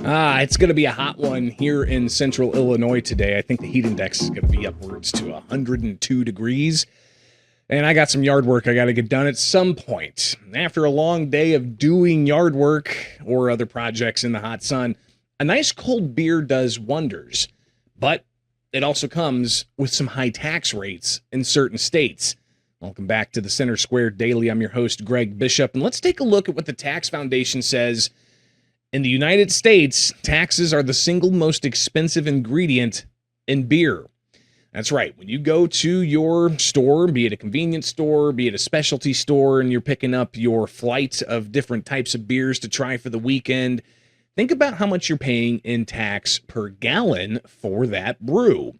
It's going to be a hot one here in central Illinois today. I think the heat index is going to be upwards to 102 degrees. And I got some yard work I got to get done at some point. After a long day of doing yard work or other projects in the hot sun, a nice cold beer does wonders. But it also comes with some high tax rates in certain states. Welcome back to the Center Square Daily. I'm your host, Greg Bishop. And let's take a look at what the Tax Foundation says. In the United States, taxes are the single most expensive ingredient in beer. That's right. When you go to your store, be it a convenience store, be it a specialty store, and you're picking up your flight of different types of beers to try for the weekend, think about how much you're paying in tax per gallon for that brew.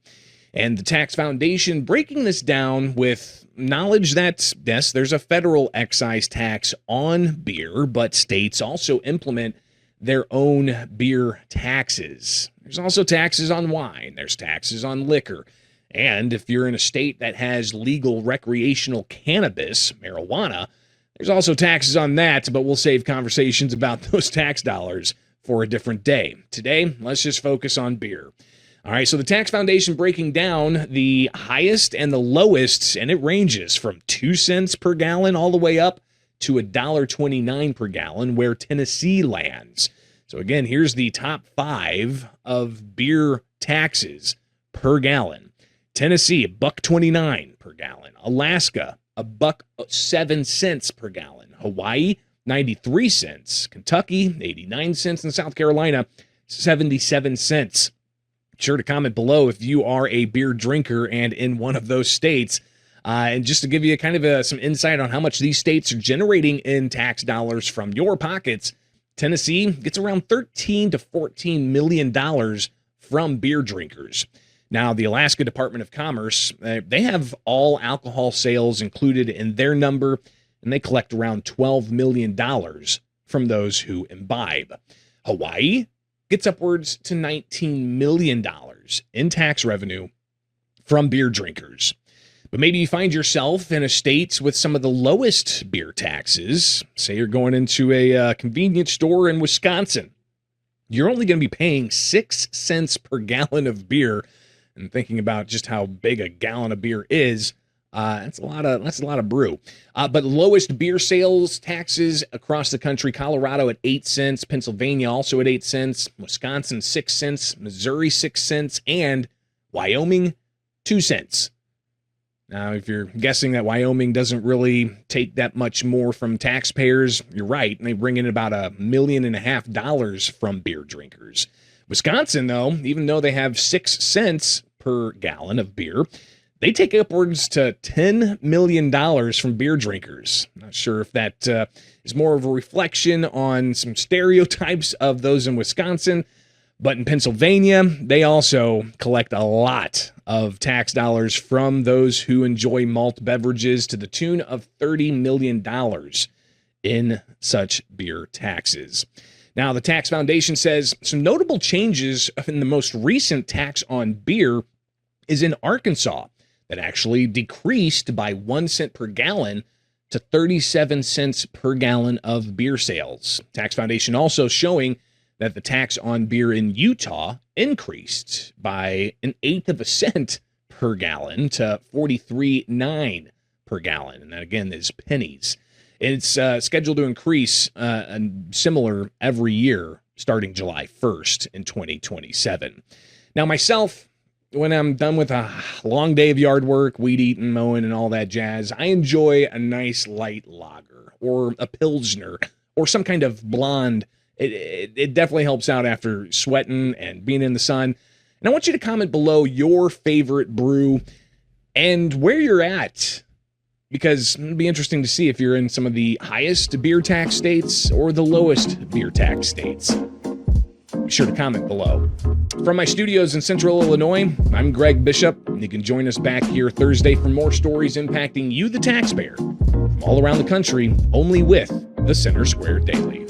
And the Tax Foundation breaking this down with knowledge that, yes, there's a federal excise tax on beer, but states also implement their own beer taxes. There's also taxes on wine. There's taxes on liquor. And if you're in a state that has legal recreational cannabis, marijuana, there's also taxes on that, but we'll save conversations about those tax dollars for a different day. Today, let's just focus on beer. All right, so the Tax Foundation breaking down the highest and the lowest, and it ranges from 2 cents per gallon all the way up to $1.29 per gallon, where Tennessee lands. So again, here's the top 5 of beer taxes per gallon. Tennessee, $1.29 per gallon. Alaska, $1.07 per gallon. Hawaii, 93 cents. Kentucky, 89 cents. And South Carolina, 77 cents. Be sure to comment below if you are a beer drinker and in one of those states. And just to give you kind of some insight on how much these states are generating in tax dollars from your pockets, Tennessee gets around $13 to $14 million from beer drinkers. Now, the Alaska Department of Commerce, they have all alcohol sales included in their number, and they collect around $12 million from those who imbibe. Hawaii gets upwards to $19 million in tax revenue from beer drinkers. But maybe you find yourself in a state with some of the lowest beer taxes. Say you're going into a convenience store in Wisconsin. You're only going to be paying 6 cents per gallon of beer. And thinking about just how big a gallon of beer is, that's a lot of brew. But lowest beer sales taxes across the country: Colorado at 8 cents, Pennsylvania also at 8 cents, Wisconsin 6 cents, Missouri 6 cents, and Wyoming 2 cents. Now, if you're guessing that Wyoming doesn't really take that much more from taxpayers, you're right. And they bring in about $1.5 million from beer drinkers. Wisconsin, though, even though they have 6 cents per gallon of beer, they take upwards to $10 million from beer drinkers. Not sure if that is more of a reflection on some stereotypes of those in Wisconsin, but in Pennsylvania, they also collect a lot of tax dollars from those who enjoy malt beverages to the tune of $30 million in such beer taxes. Now, the Tax Foundation says some notable changes in the most recent tax on beer is in Arkansas, that actually decreased by 1 cent per gallon to 37 cents per gallon of beer sales. Tax Foundation also showing that the tax on beer in Utah increased by 1/8 of a cent per gallon to 43.9 per gallon. And that, again, is pennies. It's scheduled to increase similar every year starting July 1st in 2027. Now, myself, when I'm done with a long day of yard work, weed eating, mowing, and all that jazz, I enjoy a nice light lager or a Pilsner or some kind of blonde. It definitely helps out after sweating and being in the sun. And I want you to comment below your favorite brew and where you're at, because it'll be interesting to see if you're in some of the highest beer tax states or the lowest beer tax states. Be sure to comment below. From my studios in Central Illinois, I'm Greg Bishop. You can join us back here Thursday for more stories impacting you, the taxpayer, from all around the country, only with the Center Square Daily.